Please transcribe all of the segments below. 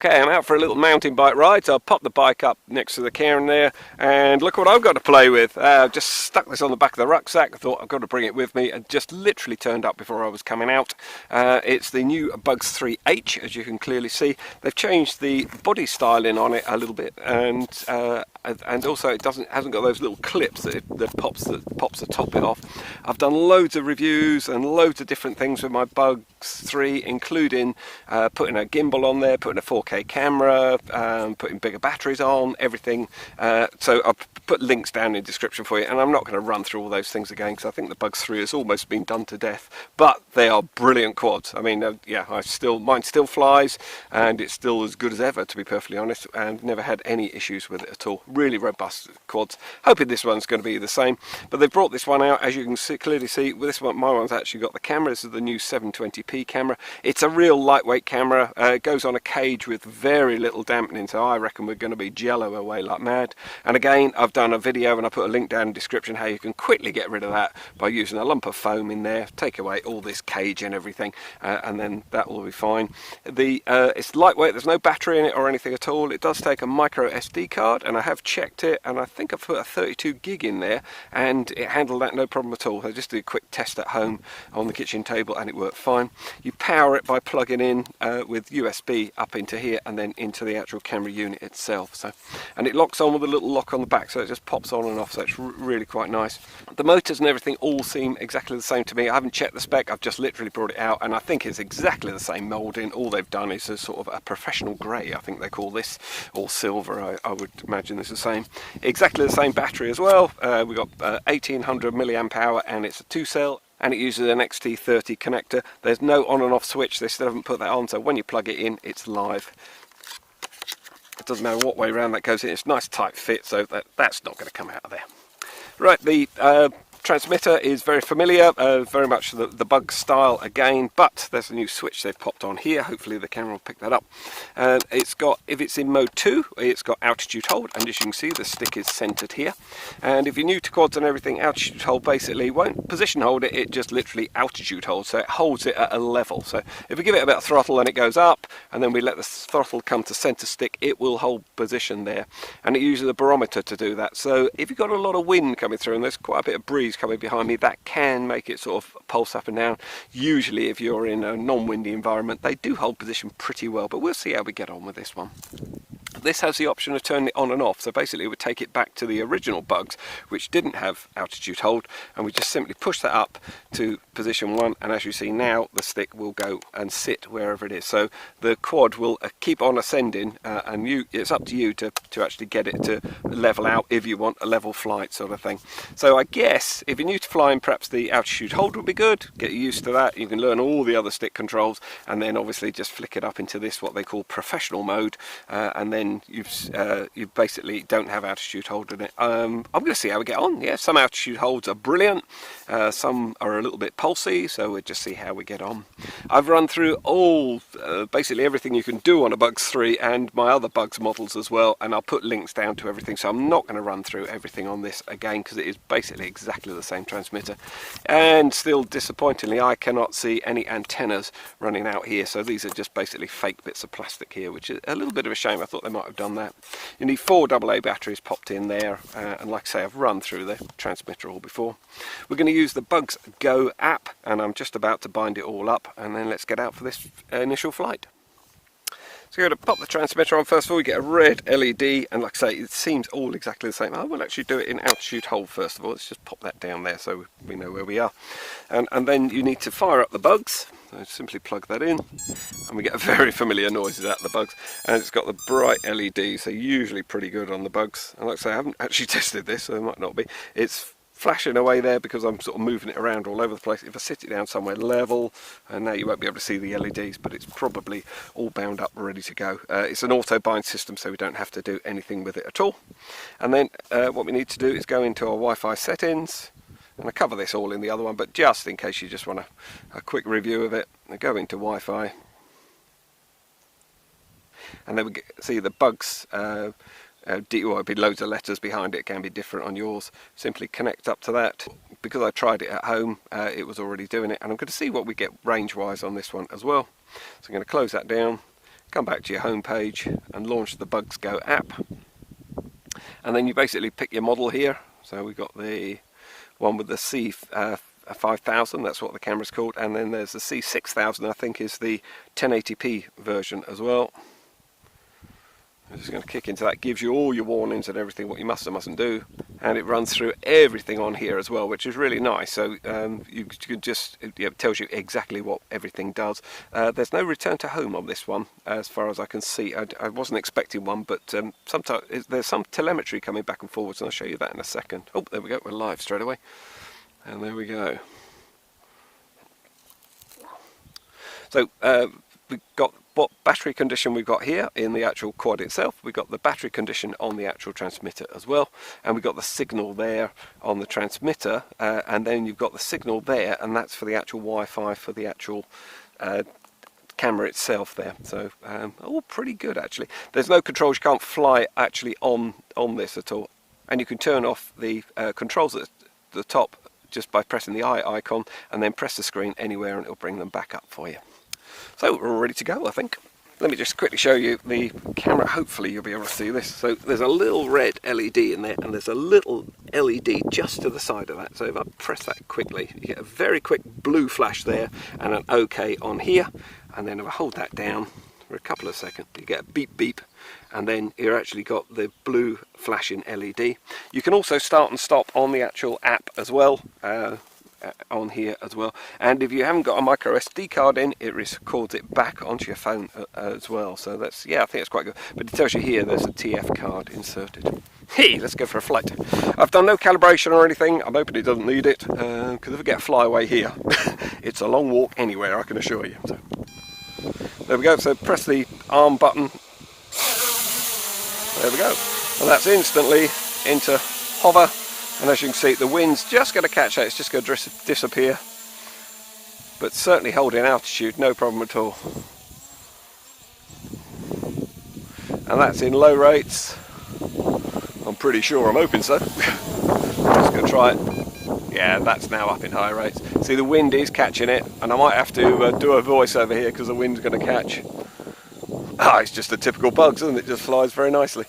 Okay, I'm out for a little mountain bike ride, so I'll pop the bike up next to the cairn there, and look what I've got to play with. Just stuck this on the back of the rucksack. I thought I've got to bring it with me, and just literally turned up before I was coming out. It's the new Bugs 3H, as you can clearly see. They've changed the body styling on it a little bit, and also it hasn't got those little clips that pops the top bit off. I've done loads of reviews and loads of different things with my Bugs 3, including putting a gimbal on there, putting a 4K camera, putting bigger batteries on, everything. So I'll put links down in the description for you, and I'm not going to run through all those things again because I think the Bugs 3 has almost been done to death, but they are brilliant quads. I mean, yeah, mine still flies, and it's still as good as ever, to be perfectly honest, and never had any issues with it at all. Really robust quads. Hoping this one's going to be the same, but they've brought this one out, as you can clearly see. With this one, my one's actually got the camera. This is the new 720p camera. It's a real lightweight camera. It goes on a cage with very little dampening, so I reckon we're going to be jello away like mad. And again, I've done a video, and I put a link down in the description how you can quickly get rid of that by using a lump of foam in there, take away all this cage and everything, and then that will be fine. It's lightweight, there's no battery in it or anything at all. It does take a micro SD card, and I have checked it, and I think I've put a 32 gig in there, and it handled that no problem at all. I just did a quick test at home on the kitchen table, and it worked fine. You power it by plugging in with USB up into here and then into the actual camera unit itself. So, and it locks on with a little lock on the back, so it just pops on and off, so it's really quite nice. The motors and everything all seem exactly the same to me. I haven't checked the spec, I've just literally brought it out, and I think it's exactly the same moulding. All they've done is a sort of a professional grey, I think they call this, or silver. I would imagine it's the same. Exactly the same battery as well. We've got 1800 milliamp hour, and it's a 2-cell, and it uses an XT30 connector. There's no on and off switch, they still haven't put that on, so when you plug it in, it's live. It doesn't matter what way around that goes in. It's a nice tight fit, so that's not going to come out of there. Right, the transmitter is very familiar, very much the Bug style again, but there's a new switch they've popped on here. Hopefully the camera will pick that up. It's got, if it's in mode 2, it's got altitude hold, and as you can see, the stick is centered here. And if you're new to quads and everything, altitude hold basically won't position hold it, it just literally altitude holds, so it holds it at a level. So if we give it a bit of throttle and it goes up, and then we let the throttle come to center stick, it will hold position there. And it uses a barometer to do that. So if you've got a lot of wind coming through, and there's quite a bit of breeze coming behind me, that can make it sort of pulse up and down. Usually if you're in a non-windy environment, they do hold position pretty well, but we'll see how we get on with this one. This has the option of turning it on and off, so basically it would take it back to the original Bugs, which didn't have altitude hold, and we just simply push that up to position 1, and as you see now, the stick will go and sit wherever it is. So the quad will keep on ascending, and it's up to you to actually get it to level out if you want a level flight sort of thing. So I guess if you're new to flying, perhaps the altitude hold would be good. Get used to that. You can learn all the other stick controls, and then obviously just flick it up into this, what they call professional mode, and then you basically don't have altitude hold in it. I'm going to see how we get on. Yeah, some altitude holds are brilliant, some are a little bit pulsy, so we'll just see how we get on. I've run through all basically everything you can do on a Bugs 3 and my other Bugs models as well, and I'll put links down to everything, so I'm not going to run through everything on this again because it is basically exactly the same transmitter. And still disappointingly, I cannot see any antennas running out here, so these are just basically fake bits of plastic here, which is a little bit of a shame. I thought they might have done that. You need 4 AA batteries popped in there, and like I say, I've run through the transmitter all before. We're going to use the Bugs Go app, and I'm just about to bind it all up, and then let's get out for this initial flight. So you're going to pop the transmitter on. First of all, you get a red LED, and like I say, it seems all exactly the same. I will actually do it in altitude hold first of all. Let's just pop that down there so we know where we are. And then you need to fire up the Bugs. So simply plug that in, and we get a very familiar noises out of the Bugs. And it's got the bright LED, so usually pretty good on the Bugs. And like I say, I haven't actually tested this, so it might not be. It's flashing away there because I'm sort of moving it around all over the place. If I sit it down somewhere level, and now you won't be able to see the LEDs, but it's probably all bound up ready to go. It's an auto bind system, so we don't have to do anything with it at all. And then what we need to do is go into our Wi-Fi settings, and I cover this all in the other one, but just in case you just want a quick review of it, I go into Wi-Fi, and then we see the Bugs it'll be loads of letters behind it. It can be different on yours. Simply connect up to that. Because I tried it at home, it was already doing it, and I'm going to see what we get range wise on this one as well. So I'm going to close that down, come back to your home page and launch the Bugs Go app. And then you basically pick your model here. So we've got the one with the C5000, that's what the camera's called, and then there's the C6000, I think is the 1080p version as well. I'm just going to kick into that. Gives you all your warnings and everything, what you must and mustn't do, and it runs through everything on here as well, which is really nice. So you can just, it tells you exactly what everything does. There's no return to home on this one, as far as I can see. I wasn't expecting one, but sometimes there's some telemetry coming back and forwards, and I'll show you that in a second. Oh, there we go, we're live straight away, and there we go. So we've got what battery condition we've got here in the actual quad itself. We've got the battery condition on the actual transmitter as well, and we've got the signal there on the transmitter, and then you've got the signal there, and that's for the actual Wi-Fi for the actual camera itself there. So all pretty good actually. There's no controls, you can't fly actually on this at all, and you can turn off the controls at the top just by pressing the eye icon, and then press the screen anywhere and it'll bring them back up for you. So we're all ready to go, I think. Let me just quickly show you the camera. Hopefully you'll be able to see this. So there's a little red LED in there, and there's a little LED just to the side of that. So if I press that quickly, you get a very quick blue flash there and an OK on here. And then if I hold that down for a couple of seconds, you get a beep beep, and then you've actually got the blue flashing LED. You can also start and stop on the actual app as well. On here as well, and if you haven't got a micro SD card in, it records it back onto your phone as well. So that's, yeah, I think it's quite good. But it tells you here there's a TF card inserted. Hey, let's go for a flight. I've done no calibration or anything. I'm hoping it doesn't need it, because if we get a flyaway here, it's a long walk anywhere, I can assure you. So there we go. So press the arm button. There we go, and that's instantly into hover. And as you can see, the wind's just going to catch that, it's just going to disappear. But certainly holding altitude, no problem at all. And that's in low rates. I'm pretty sure, I'm hoping so. Just going to try it. Yeah, that's now up in high rates. See, the wind is catching it, and I might have to do a voice over here because the wind's going to catch. Ah, it's just a typical Bugs, isn't it? It just flies very nicely.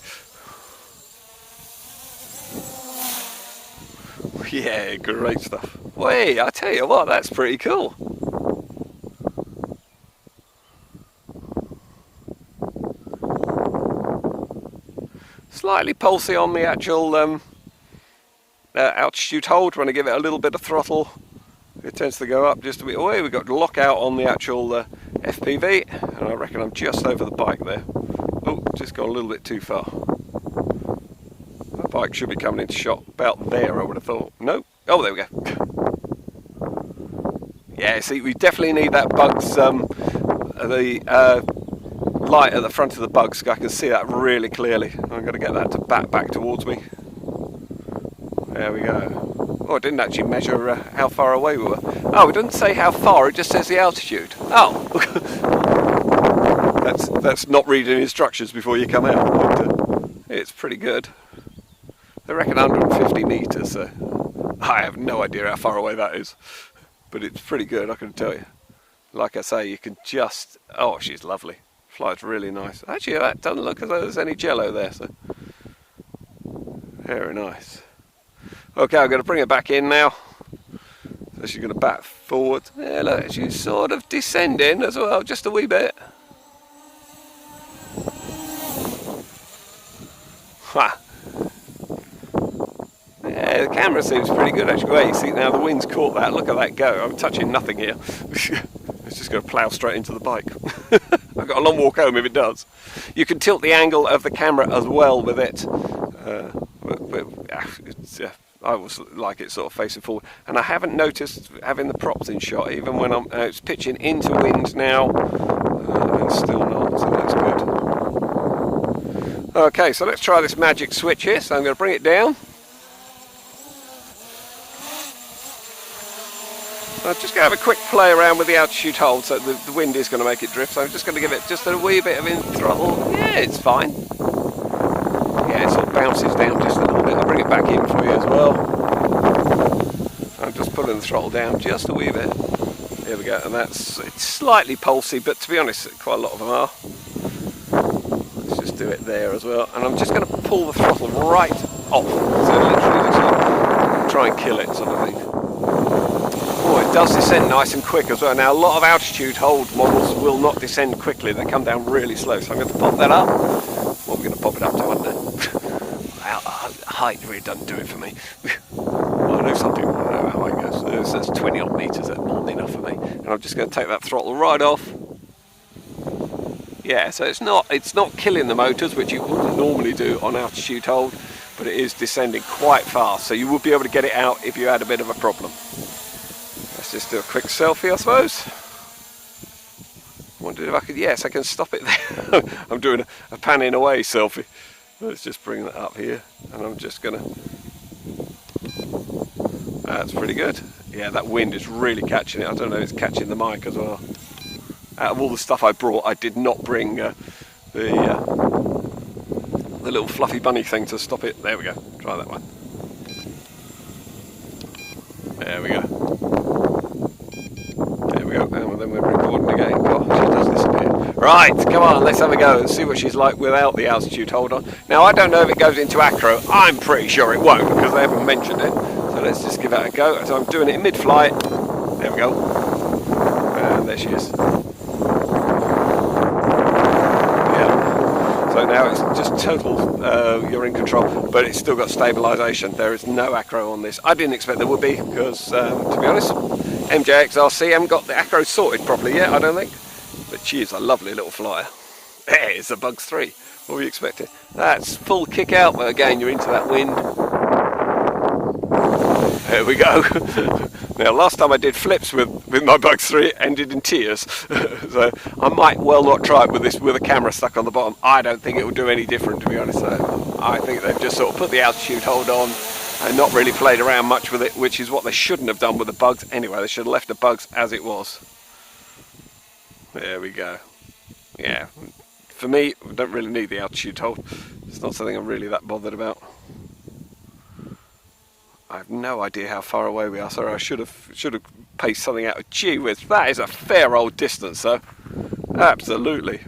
Yeah, great stuff. Wait, I tell you what, that's pretty cool. Slightly pulsy on the actual altitude hold. When I give it a little bit of throttle, it tends to go up just a bit away. We've got lockout on the actual FPV, and I reckon I'm just over the bike there. Oh, just gone a little bit too far. Bike should be coming into shot about there, I would have thought. No? Oh, there we go. Yeah, see, we definitely need that Bugs, the light at the front of the Bugs. I can see that really clearly. I'm going to get that to back towards me. There we go. Oh, it didn't actually measure how far away we were. Oh, it doesn't say how far, it just says the altitude. Oh! that's not reading instructions before you come out. But, it's pretty good. I reckon 150 metres, so I have no idea how far away that is, but it's pretty good, I can tell you. Like I say, you can just, oh, she's lovely, flies really nice. Actually, that doesn't look as though there's any jello there, so very nice. Okay, I'm going to bring it back in now. So she's going to back forward. Yeah, look, she's sort of descending as well, just a wee bit. Ha! Yeah, the camera seems pretty good actually. Wait, you see now the wind's caught that. Look at that go. I'm touching nothing here. It's just going to plough straight into the bike. I've got a long walk home if it does. You can tilt the angle of the camera as well with it. I always like it sort of facing forward. And I haven't noticed having the props in shot even when it's pitching into wind now. And still not, so that's good. Okay, so let's try this magic switch here. So I'm going to bring it down. I'm just going to have a quick play around with the altitude hold, so the wind is going to make it drift, so I'm just going to give it just a wee bit of in throttle. Yeah, it's fine. Yeah, it sort of bounces down just a little bit. I'll bring it back in for you as well. I'm just putting the throttle down just a wee bit. There we go, and it's slightly pulsy, but to be honest, quite a lot of them are. bit there as well, and I'm just going to pull the throttle right off, so literally just like, try and kill it sort of thing. Oh, it does descend nice and quick as well. Now a lot of altitude hold models will not descend quickly, they come down really slow, so I'm going to pop that up. What we're going to pop it up to, I don't know. Height really doesn't do it for me. Well, I know some people don't know how high it goes. That's 20 odd metres, that's more than enough for me. And I'm just going to take that throttle right off. Yeah, so it's not killing the motors, which you wouldn't normally do on altitude hold, but it is descending quite fast, so you would be able to get it out if you had a bit of a problem. Let's just do a quick selfie, I suppose. Wondered if I could, yes, I can stop it there. I'm doing a panning away selfie. Let's just bring that up here, and I'm just gonna, that's pretty good. Yeah, that wind is really catching it. I don't know if it's catching the mic as well. Out of all the stuff I brought, I did not bring the little fluffy bunny thing to stop it. There we go, try that one. There we go. There we go, and then we're recording again. Gosh, it does disappear. Right, come on, let's have a go and see what she's like without the altitude hold on. Now, I don't know if it goes into acro. I'm pretty sure it won't, because they haven't mentioned it. So let's just give that a go. So I'm doing it in mid-flight. There we go. And there she is. So now it's just total, you're in control, but it's still got stabilisation. There is no acro on this. I didn't expect there would be, because to be honest, MJX RC haven't got the acro sorted properly yet, I don't think. But she is a lovely little flyer. There's a Bugs 3. What were you expecting? That's full kick out, but again, you're into that wind. There we go. Now, last time I did flips with my Bugs 3, it ended in tears. So I might well not try it with this, with a camera stuck on the bottom. I don't think it will do any different, to be honest. So I think they've just sort of put the altitude hold on and not really played around much with it, which is what they shouldn't have done with the Bugs anyway. They should have left the Bugs as it was. There we go. Yeah, for me, I don't really need the altitude hold. It's not something I'm really that bothered about. I have no idea how far away we are, so I should have paced something out. Gee whiz, that is a fair old distance, though. Absolutely.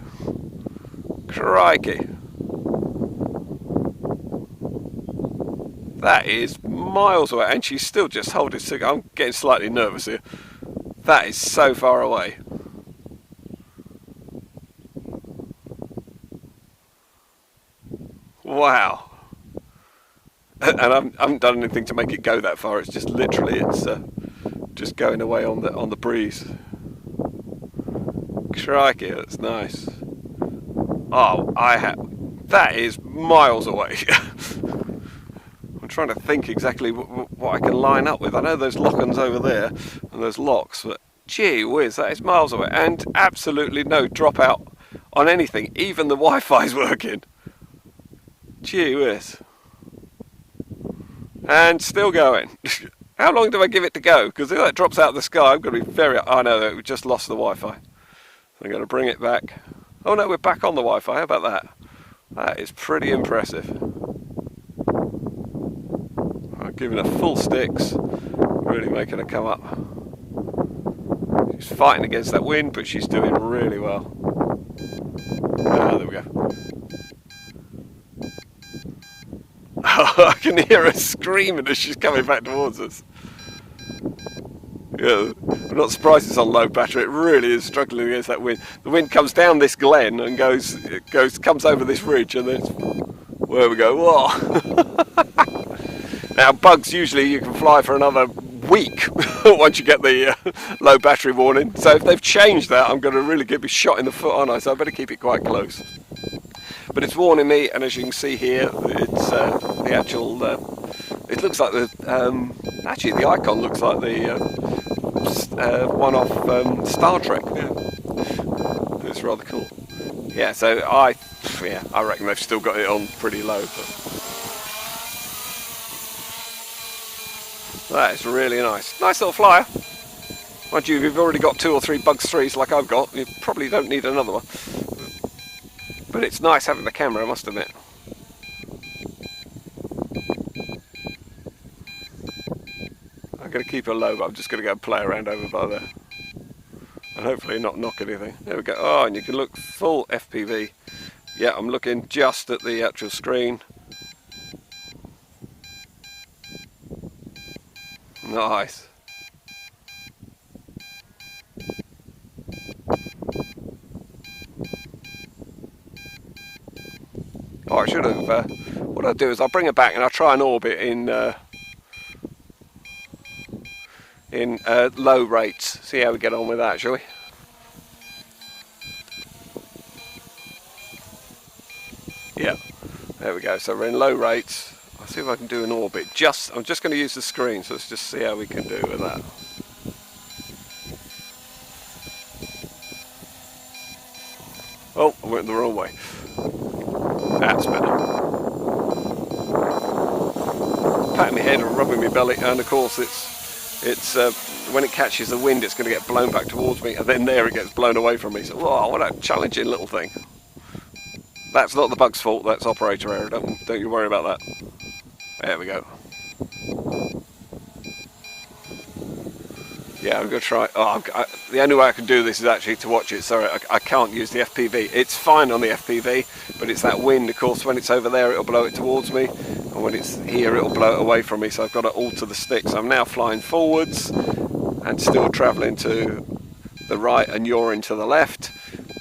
Crikey. That is miles away, and she's still just holding still. I'm getting slightly nervous here. That is so far away. Wow. And I haven't done anything to make it go that far. It's just literally, it's just going away on the breeze. Crikey, that's nice. Oh, that is miles away. I'm trying to think exactly what I can line up with. I know there's lock-ons over there and there's locks, but gee whiz, that is miles away, and absolutely no dropout on anything. Even the Wi-Fi's working. Gee whiz. And still going. How long do I give it to go? Because if that drops out of the sky, I'm going to be very... Oh no, we just lost the Wi-Fi. So I'm going to bring it back. Oh no, we're back on the Wi-Fi. How about that? That is pretty impressive. I'm giving her full sticks. Really making her come up. She's fighting against that wind, but she's doing really well. Ah, there we go. I can hear her screaming as she's coming back towards us. Yeah, I'm not surprised it's on low battery. It really is struggling against that wind. The wind comes down this glen and comes over this ridge, and then where we go. Whoa! Now, Bugs usually you can fly for another week once you get the low battery warning. So if they've changed that, I'm going to really get me shot in the foot, aren't I? So I better keep it quite close. But it's warning me, and as you can see here, it's the actual. It looks like the. Actually, the icon looks like the one off Star Trek. Yeah, it's rather cool. Yeah, so I reckon they've still got it on pretty low. But that is really nice. Nice little flyer. Mind you, if you've already got 2 or 3 Bugs 3s like I've got, you probably don't need another one. But it's nice having the camera, I must admit. I'm going to keep her low, but I'm just going to go and play around over by there. And hopefully not knock anything. There we go. Oh, and you can look full FPV. Yeah, I'm looking just at the actual screen. Nice. Oh, I should have. What I'll do is I'll bring it back and I'll try and orbit in low rates. See how we get on with that, shall we? Yeah, there we go. So we're in low rates. I'll see if I can do an orbit. I'm just going to use the screen, so let's just see how we can do with that. Oh, I went the wrong way. That's better. Patting my head and rubbing my belly, and of course it's when it catches the wind, it's going to get blown back towards me, and then there it gets blown away from me. So, whoa, what a challenging little thing. That's not the bug's fault, that's operator error. Don't you worry about that. There we go. Yeah, I'm going to try. Oh, the only way I can do this is actually to watch it. Sorry, I can't use the FPV. It's fine on the FPV, but it's that wind. Of course, when it's over there, it'll blow it towards me, and when it's here, it'll blow it away from me. So I've got to alter the stick. So I'm now flying forwards and still travelling to the right and yawing to the left.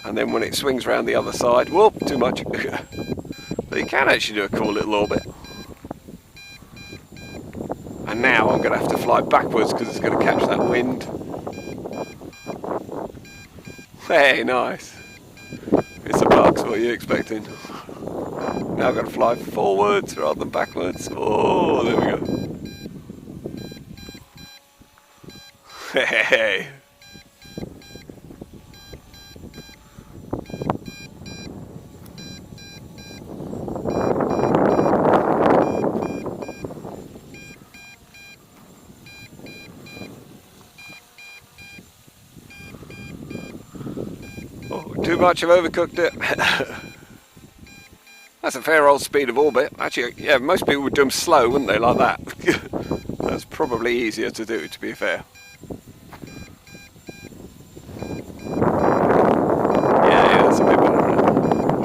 And then when it swings around the other side, whoop, too much. But you can actually do a cool little orbit. And now I'm going to have to fly backwards because it's going to catch that wind. Hey, nice. It's a bug, what are you expecting? Now I've got to fly forwards rather than backwards. Oh, there we go. Hey. Too much, I've overcooked it. That's a fair old speed of orbit. Actually, yeah, most people would do them slow, wouldn't they, like that? That's probably easier to do, to be fair. Yeah, that's a bit better.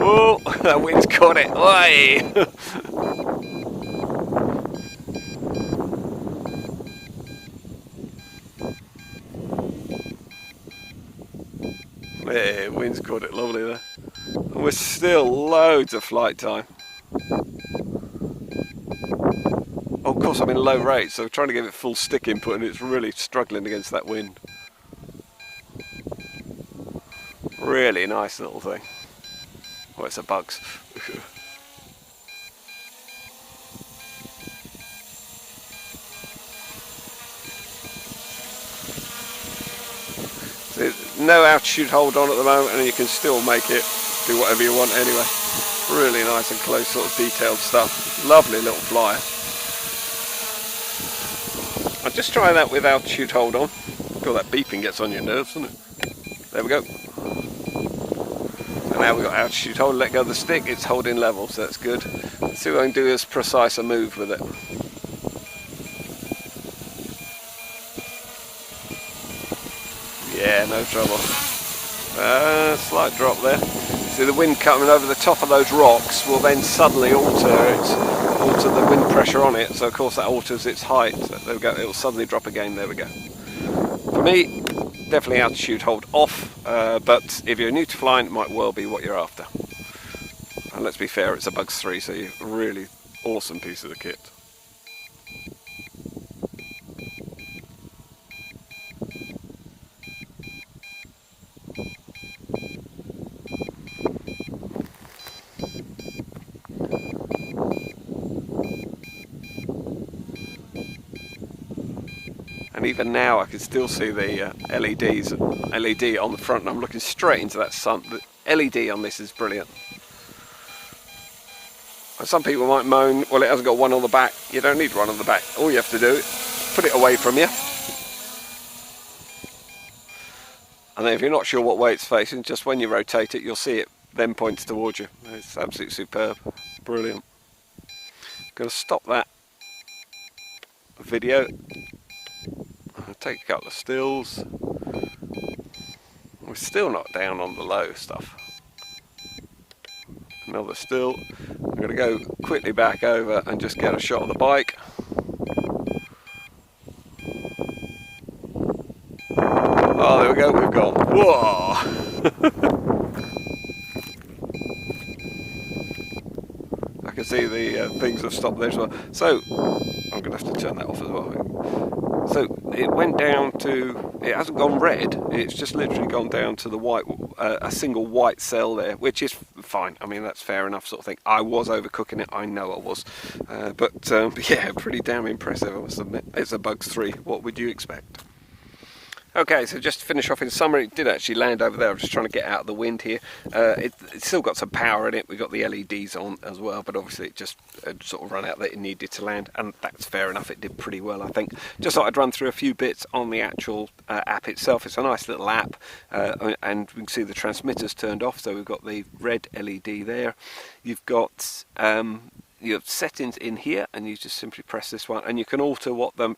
Oh, that wind's caught it. Oi! Yeah, wind's caught it lovely there. And we're still loads of flight time. Oh, of course I'm in low rate, so I'm trying to give it full stick input and it's really struggling against that wind. Really nice little thing. Oh, it's a bugs. No altitude hold on at the moment, and you can still make it do whatever you want anyway. Really nice and close, sort of detailed stuff. Lovely little flyer. I'll just try that with altitude hold on. God, that beeping gets on your nerves, doesn't it? There we go. So now we've got altitude hold, let go of the stick, it's holding level, so that's good. Let's see what I can do as precise a move with it. Yeah, no trouble. Slight drop there. See the wind coming over the top of those rocks will then suddenly alter the wind pressure on it. So of course that alters its height. So there we go. It will suddenly drop again. There we go. For me, definitely altitude hold off. But if you're new to flying, it might well be what you're after. And let's be fair, it's a Bugs 3, so you're a really awesome piece of the kit. And even now I can still see the LED on the front, and I'm looking straight into that sun. The LED on this is brilliant. And some people might moan, well, it hasn't got one on the back. You don't need one on the back. All you have to do is put it away from you. And then if you're not sure what way it's facing, just when you rotate it, you'll see it then points towards you. It's absolutely superb. Brilliant. I'm going to stop that video. I'll take a couple of stills. We're still not down on the low stuff. another still. I'm going to go quickly back over and just get a shot of the bike. Oh, there we go, we've gone. Whoa! I can see the things have stopped there as well. So, I'm going to have to turn that off as well. So, it went down to, it hasn't gone red, it's just literally gone down to the white, a single white cell there, which is fine. I mean, that's fair enough sort of thing. I was overcooking it, I know I was. But yeah, pretty damn impressive, I must admit. It's a Bugs 3, what would you expect? Okay, so just to finish off in summary, it did actually land over there. I'm just trying to get out of the wind here. It's still got some power in it. We've got the LEDs on as well, but obviously it just sort of run out that it needed to land, and that's fair enough. It did pretty well, I think. Just thought I'd run through a few bits on the actual app itself. It's a nice little app, and we can see the transmitters turned off, so we've got the red LED there. You've got you have settings in here, and you just simply press this one, and you can alter what the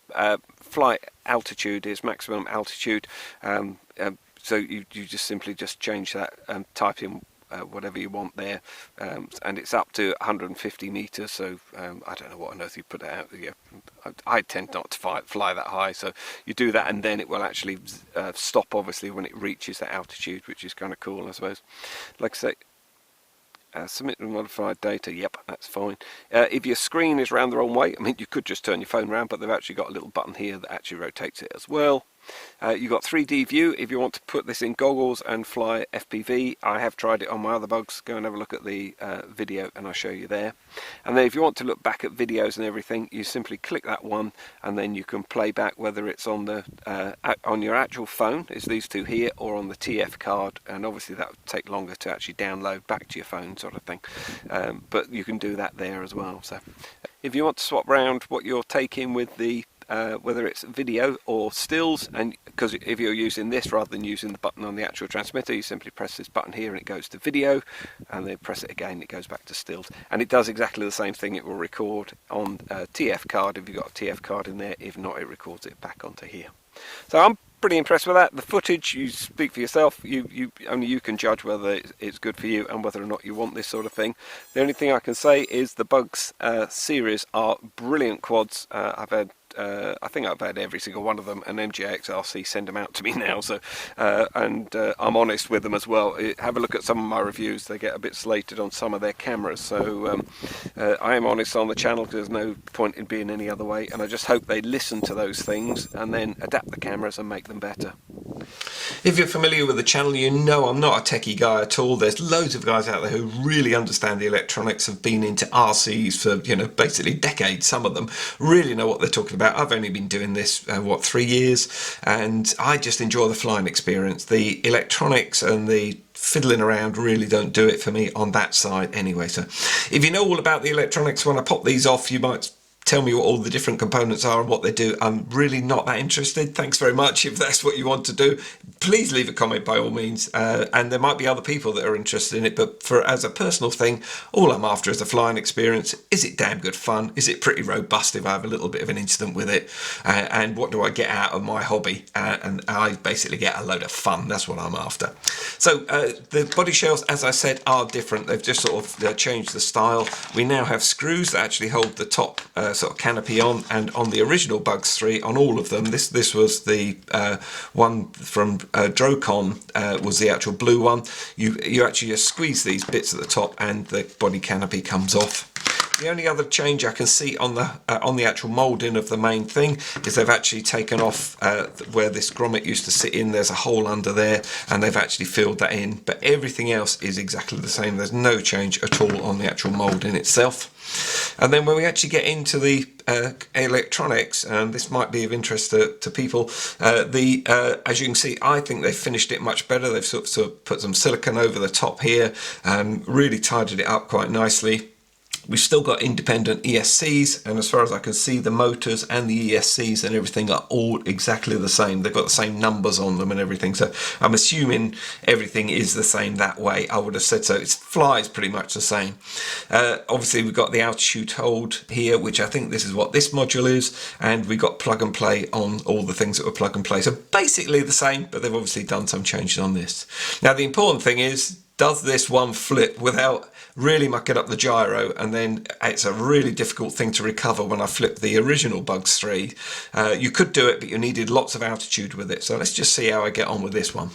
flight altitude is, maximum altitude. So you just simply just change that, type in whatever you want there, and it's up to 150 meters. So I don't know what on earth you put it out. Yeah, I tend not to fly that high, so you do that, and then it will actually stop, obviously, when it reaches that altitude, which is kind of cool, I suppose. Like I say, submit and modified data, yep, that's fine. If your screen is round the wrong way, I mean, you could just turn your phone around, but they've actually got a little button here that actually rotates it as well. You've got 3D view if you want to put this in goggles and fly FPV. I have tried it on my other bugs. Go and have a look at the video and I'll show you there. And then if you want to look back at videos and everything, you simply click that one, and then you can play back whether it's on the on your actual phone, it's these two here, or on the TF card, and obviously that would take longer to actually download back to your phone, sort of thing. But you can do that there as well. So if you want to swap around what you're taking with the whether it's video or stills, and because if you're using this rather than using the button on the actual transmitter, you simply press this button here and it goes to video, and then press it again, it goes back to stills, and it does exactly the same thing. It will record on TF card if you've got a TF card in there. If not, it records it back onto here. So I'm pretty impressed with that. The footage, you speak for yourself. Only you can judge whether it's good for you and whether or not you want this sort of thing. The only thing I can say is the Bugs series are brilliant quads. I think I've had every single one of them, and MJX R send them out to me now, so and I'm honest with them as well. Have a look at some of my reviews. They get a bit slated on some of their cameras, so I am honest on the channel, because there's no point in being any other way, and I just hope they listen to those things and then adapt the cameras and make them better. If you're familiar with the channel, you know I'm not a techie guy at all. There's loads of guys out there who really understand the electronics, have been into RCs for, you know, basically decades. Some of them really know what they're talking about. I've only been doing this, 3 years, and I just enjoy the flying experience. The electronics and the fiddling around really don't do it for me on that side anyway. So if you know all about the electronics, when I pop these off, you might tell me what all the different components are and what they do. I'm really not that interested. Thanks very much. If that's what you want to do, please leave a comment by all means, and there might be other people that are interested in it, but as a personal thing, all I'm after is a flying experience. Is it damn good fun? Is it pretty robust if I have a little bit of an incident with it? And what do I get out of my hobby? And I basically get a load of fun. That's what I'm after. So the body shells, as I said, are different. They've just sort of changed the style. We now have screws that actually hold the top sort of canopy on, and on the original Bugs 3, on all of them, this was the one from Drocon, was the actual blue one. You actually just squeeze these bits at the top and the body canopy comes off. The only other change I can see on the actual moulding of the main thing is they've actually taken off where this grommet used to sit in. There's a hole under there, and they've actually filled that in, but everything else is exactly the same. There's no change at all on the actual moulding itself. And then when we actually get into the electronics, and this might be of interest to people, as you can see, I think they've finished it much better. They've sort of put some silicone over the top here, really tidied it up quite nicely. We've still got independent ESCs, and as far as I can see, the motors and the ESCs and everything are all exactly the same. They've got the same numbers on them and everything, so I'm assuming everything is the same that way. I would have said so. It flies pretty much the same. Obviously, we've got the altitude hold here, which I think this is what this module is, and we've got plug and play on all the things that were plug and play. So basically the same, but they've obviously done some changes on this. Now, the important thing is, does this one flip without really mucking up the gyro, and then it's a really difficult thing to recover when I flip the original Bugs 3. You could do it, but you needed lots of altitude with it. So let's just see how I get on with this one.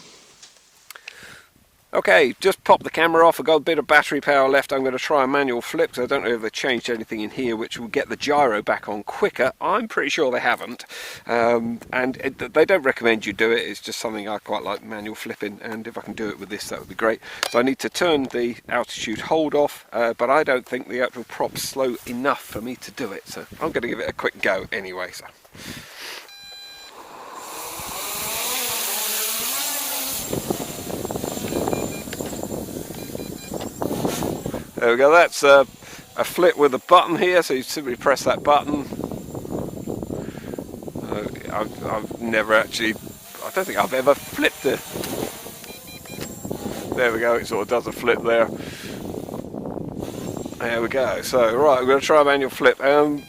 Okay, just pop the camera off. I've got a bit of battery power left. I'm going to try a manual flip, because I don't know if they've changed anything in here which will get the gyro back on quicker. I'm pretty sure they haven't. They don't recommend you do it. It's just something I quite like, manual flipping, and if I can do it with this, that would be great. So I need to turn the altitude hold off, but I don't think the actual prop's slow enough for me to do it. So I'm going to give it a quick go anyway. So. There we go, that's a flip with a button here, so you simply press that button. I've never actually, I don't think I've ever flipped it. There we go, it sort of does a flip there. There we go, so right, I'm going to try a manual flip. I'm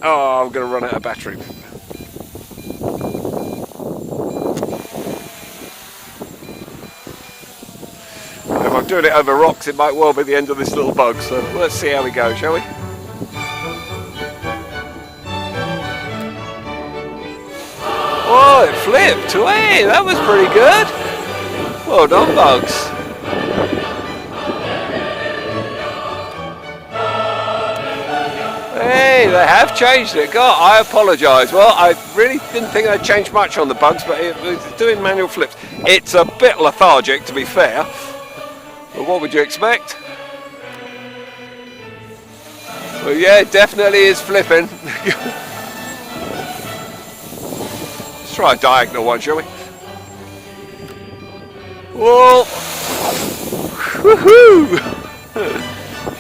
going to run out of battery. If I'm doing it over rocks, it might well be the end of this little bug, so let's see how we go, shall we? Oh, it flipped! Hey, that was pretty good! Well done, Bugs! Hey, they have changed it. God, I apologise. Well, I really didn't think they'd changed much on the Bugs, but it was doing manual flips. It's a bit lethargic, to be fair. But what would you expect? Well, yeah, it definitely is flipping. Let's try a diagonal one, shall we? Whoa! Woohoo!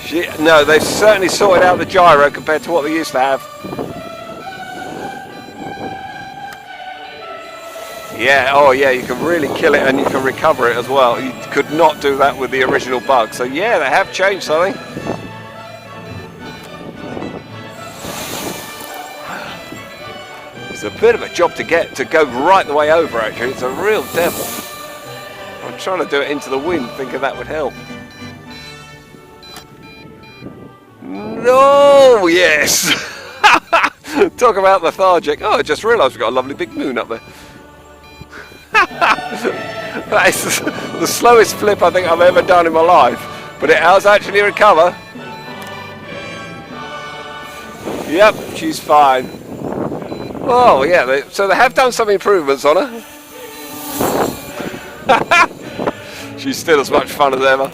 Shit. No, they've certainly sorted out the gyro compared to what they used to have. Yeah, oh yeah, you can really kill it and you can recover it as well. You could not do that with the original Bug. So yeah, they have changed something. It's a bit of a job to get to go right the way over, actually. It's a real devil. I'm trying to do it into the wind, thinking that would help. No, yes! Talk about lethargic. Oh, I just realised we've got a lovely big moon up there. That is the slowest flip I think I've ever done in my life, but it has actually recovered. Yep, she's fine. Oh yeah, so they have done some improvements on her. She's still as much fun as ever.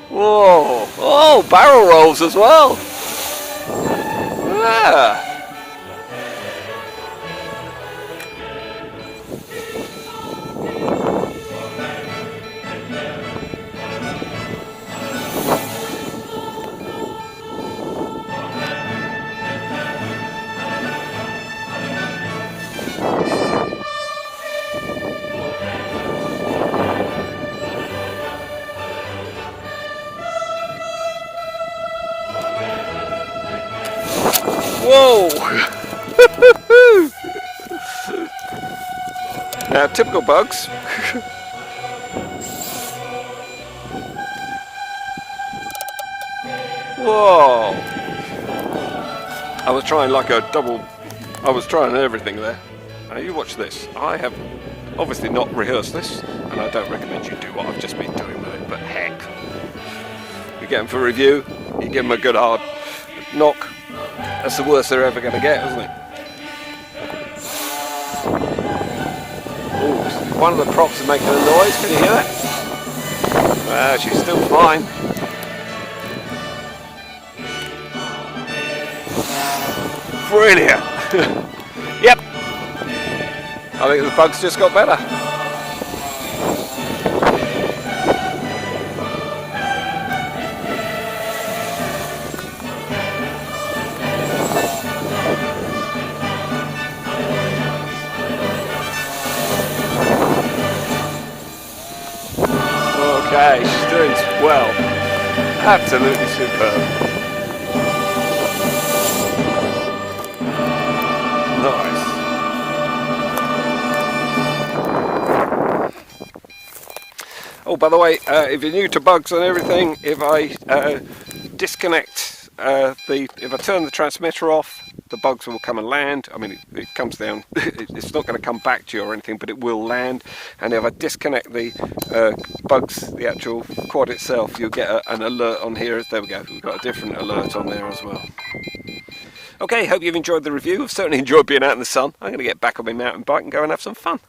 Whoa! Oh, barrel rolls as well. Yeah. Whoa! Now, typical Bugs. Whoa! I was trying like a double. I was trying everything there. Now you watch this. I have obviously not rehearsed this, and I don't recommend you do what I've just been doing with it. But heck, you get them for review. You give them a good hard knock. That's the worst they're ever going to get, isn't it? Ooh, one of the props is making a noise. Can you hear that? She's still fine. Brilliant. Yep. I think the Bug's just got better. Okay, she's doing well. Absolutely superb. Nice. Oh, by the way, if you're new to bugs and everything, if I disconnect if I turn the transmitter off, the bugs will come and land. I mean, it comes down, it's not going to come back to you or anything, but it will land. And if I disconnect the bugs, the actual quad itself, you'll get an alert on here. There we go, we've got a different alert on there as well. Okay, hope you've enjoyed the review. I've certainly enjoyed being out in the sun. I'm going to get back on my mountain bike and go and have some fun.